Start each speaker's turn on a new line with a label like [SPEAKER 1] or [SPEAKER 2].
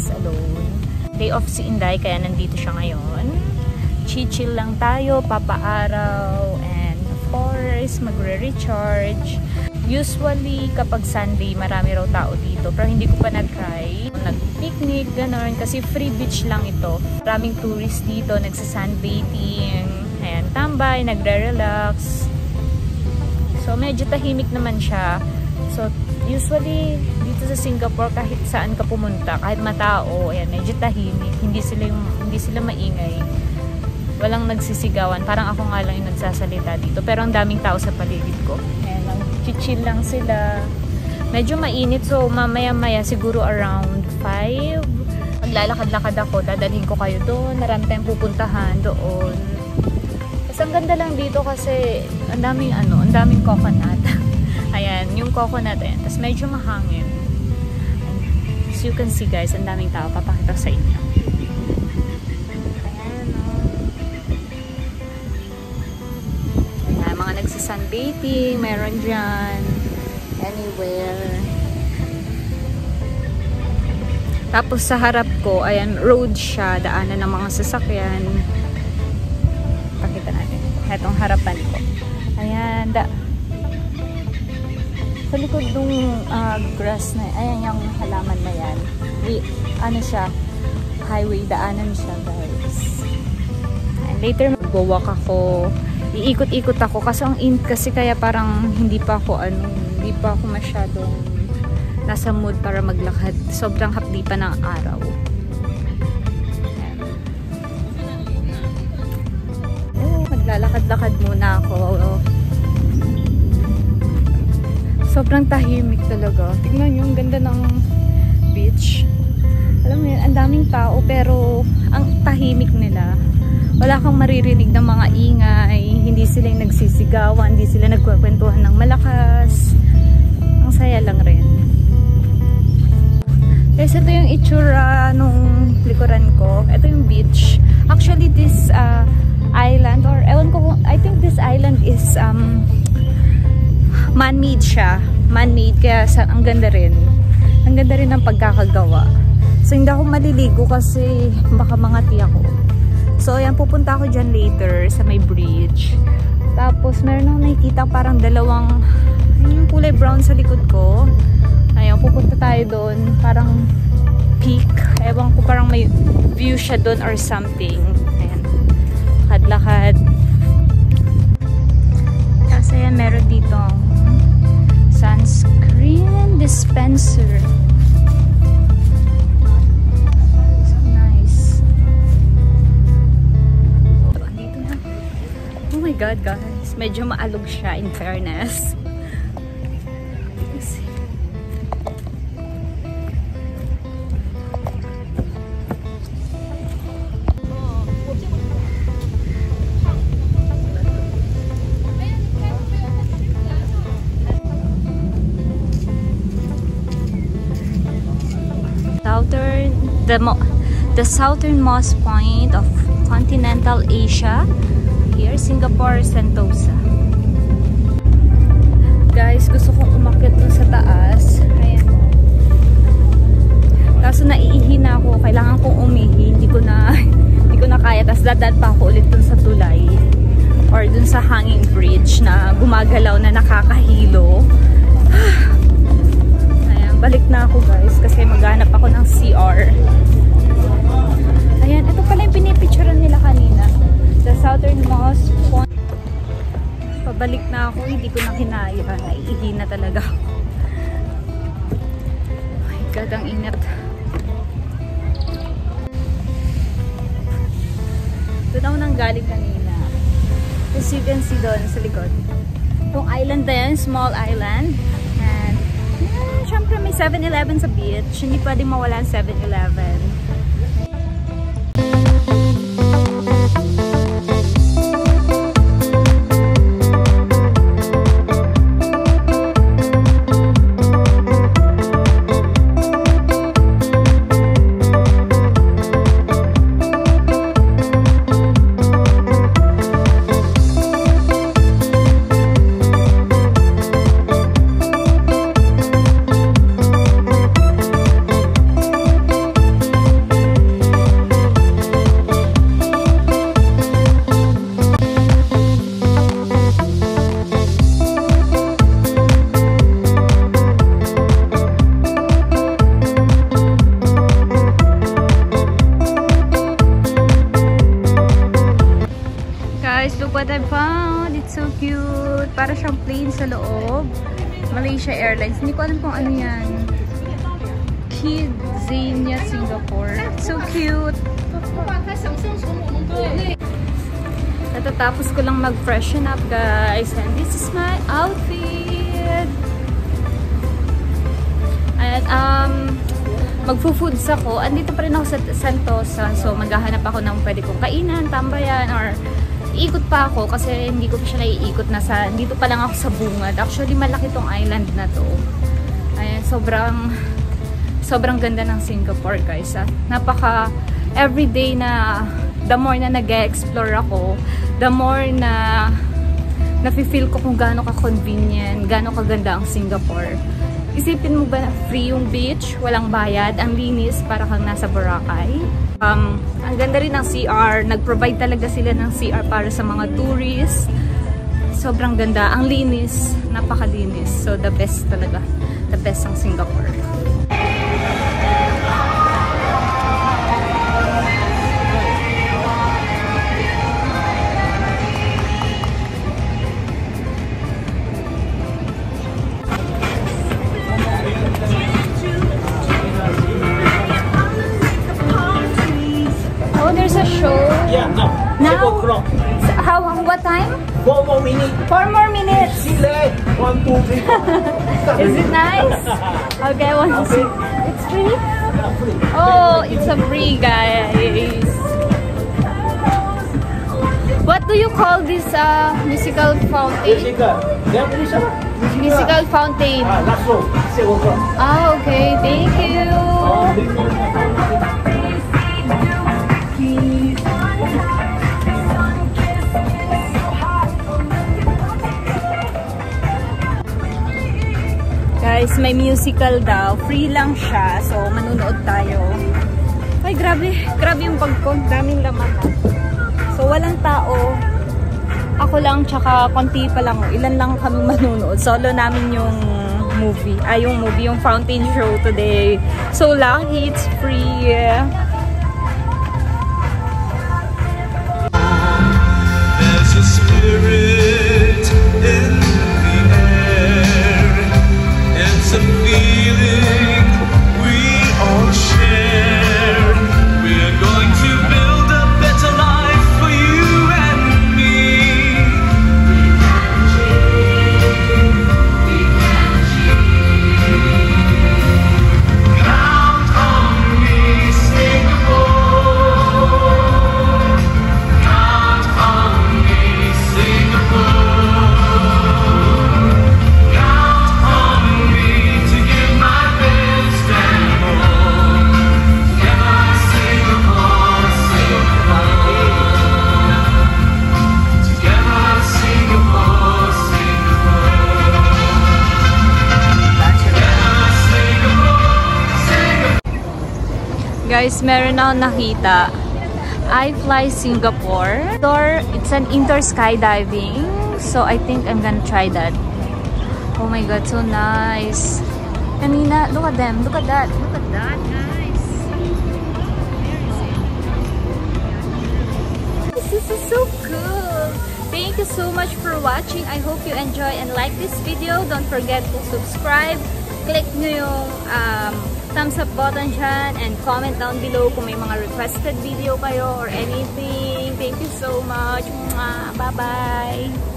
[SPEAKER 1] Paris alone. Day off si Inday, kaya nandito siya ngayon. Chill lang tayo, papaaraw, and of course, magre-recharge. Usually, kapag Sunday, marami raw tao dito. Pero hindi ko pa na-try. Nag-picnic, gano'n. Kasi free beach lang ito. Maraming tourists dito, nagsa-sunbathing. Ayan, tambay, nagre-relax. So, medyo tahimik naman siya. So, usually, dito sa Singapore, kahit saan ka pumunta, kahit matao, ayan, medyo tahimik. Hindi sila maingay. Walang nagsisigawan. Parang ako nga lang yung nagsasalita dito. Pero ang daming tao sa paligid ko. Ayan, chill lang sila. Medyo mainit. So, mamaya-maya, siguro around 5. Maglalakad-lakad ako. Dadalhin ko kayo doon. Marami tayong pupuntahan doon. Kasi ang ganda lang dito kasi ang daming coconut. Ayan, yung coconut. Ayan. Tapos medyo mahangin. As you can see guys, ang daming tao. Papakita sa inyo. Nagsisunbathing, meron dyan anywhere. Tapos sa harap ko, ayan, road siya, daanan ng mga sasakyan. Pakita natin etong harapan ko, ayan, sa likod ng grass na, ayan yung halaman na yan. Ano siya, highway, daanan siya guys. And later mag-walk ako, iikot-ikot ako kasi ang init kasi, kaya parang hindi pa ako masyadong nasa mood para maglakad. Sobrang hapdi pa ng araw. Maglalakad-lakad muna ako. Sobrang tahimik talaga. Tignan nyo, ang ganda ng beach. Alam mo yun, ang daming tao pero ang tahimik nila. Wala kang maririnig ng mga ingay, hindi sila yung nagsisigawan, hindi sila nagkwekwentuhan ng malakas. Ang saya lang rin. Guys, ito yung itsura nung likuran ko. Ito yung beach. Actually, this island, or ewan ko, I think this island is man-made siya. Man-made, kaya ang ganda rin. Ang ganda rin ng pagkakagawa. So, hindi ako maliligo kasi baka mangati ako. So, ayan, pupunta ako dyan later sa may bridge. Tapos, meron akong nakikita parang dalawang, yung kulay brown sa likod ko. Ayan, pupunta tayo doon. Parang peak. Ewan ko, parang may view siya doon or something. Ayan, lakad-lakad. Kasi ayan, meron dito sunscreen dispenser. Oh my god guys, medyo maalog siya in fairness. The southernmost point of continental Asia. Here, Singapore, Sentosa. Guys, gusto kong umakyat dun sa taas. Ayan. Kaso naiihi na ako. Kailangan kong umihi. Hindi ko na kaya. Tapos dadaan pa ako ulit dun sa tulay. Or dun sa hanging bridge na gumagalaw na nakakahilo. Ayan, balik na ako guys. Kasi maghanap ako ng CR. Ayan, ito pala yung pinipicturean nila kanina. The southernmost point. Pabalik na ako, hindi ko na kinaya. Naiihi na talaga ako. Oh my god, ang init. Doon ako nang galing kanina. As you can see doon sa likod. Itong island na yan, small island. And syempre may 7-Eleven sa beach. Hindi pwedeng mawala ang 7-Eleven. cute. Para siyang plane sa loob. Malaysia Airlines. Hindi ko alam kung ano yan. Kidzania Singapore. So cute. Natatapos ko lang mag-freshen up, guys. And this is my outfit. And magfo-foods ako. Andito pa rin ako sa Sentosa. So maghahanap ako ng pwede kong kainan, tambayan, or iikot pa ako kasi hindi ko pa siya naiikot na sa, dito pa lang ako sa bungad. Actually, malaki tong island na to. Ayan, sobrang ganda ng Singapore, guys. Napaka everyday na, the more na nag-explore ako, the more na nafe-feel ko kung gaano ka-convenient, gaano kaganda ang Singapore. Isipin mo ba na free yung beach, walang bayad, ang linis, para kang nasa Boracay. Ang ganda rin ng CR, nag-provide talaga sila ng CR para sa mga tourists. Sobrang ganda, ang linis, napakalinis. So the best talaga, the best ang Singapore.
[SPEAKER 2] Yeah, now.
[SPEAKER 1] What time?
[SPEAKER 2] 4 more minutes.
[SPEAKER 1] 4 more minutes.
[SPEAKER 2] See late. 1, 2, 3.
[SPEAKER 1] Is it nice? Okay, 1, 2, 3. It's free?
[SPEAKER 2] Yeah, free.
[SPEAKER 1] Oh, it's a free, guys. What do you call this musical fountain? Musical fountain.
[SPEAKER 2] Last row.
[SPEAKER 1] Ah, okay. Thank you. Guys, may musical daw. Free lang siya. So, manunood tayo. Ay, grabe. Grabe yung bag ko. Daming laman. So, walang tao. Ako lang, tsaka konti pa lang. Ilan lang kami manunood. Solo namin yung movie. Yung fountain show today. So, lucky. It's free.
[SPEAKER 3] There's a spirit in the air. It's a feeling we all share. We're going to build a better life for you and me. Count on me, Singapore. Count on me, Singapore. Count on me to give my best and more. Together, Singapore, Singapore. Together, Singapore, Singapore. Together, Singapore, Singapore.
[SPEAKER 1] Guys, meron akong nakita. I Fly Singapore. It's an indoor skydiving. So, I think I'm gonna try that. Oh my god, so nice. Kanina, look at them. Look at that. Look at that, guys. This is so cool. Thank you so much for watching. I hope you enjoy and like this video. Don't forget to subscribe. Click nyo yung thumbs up button dyan and comment down below kung may mga requested video kayo or anything. Thank you so much. Bye-bye.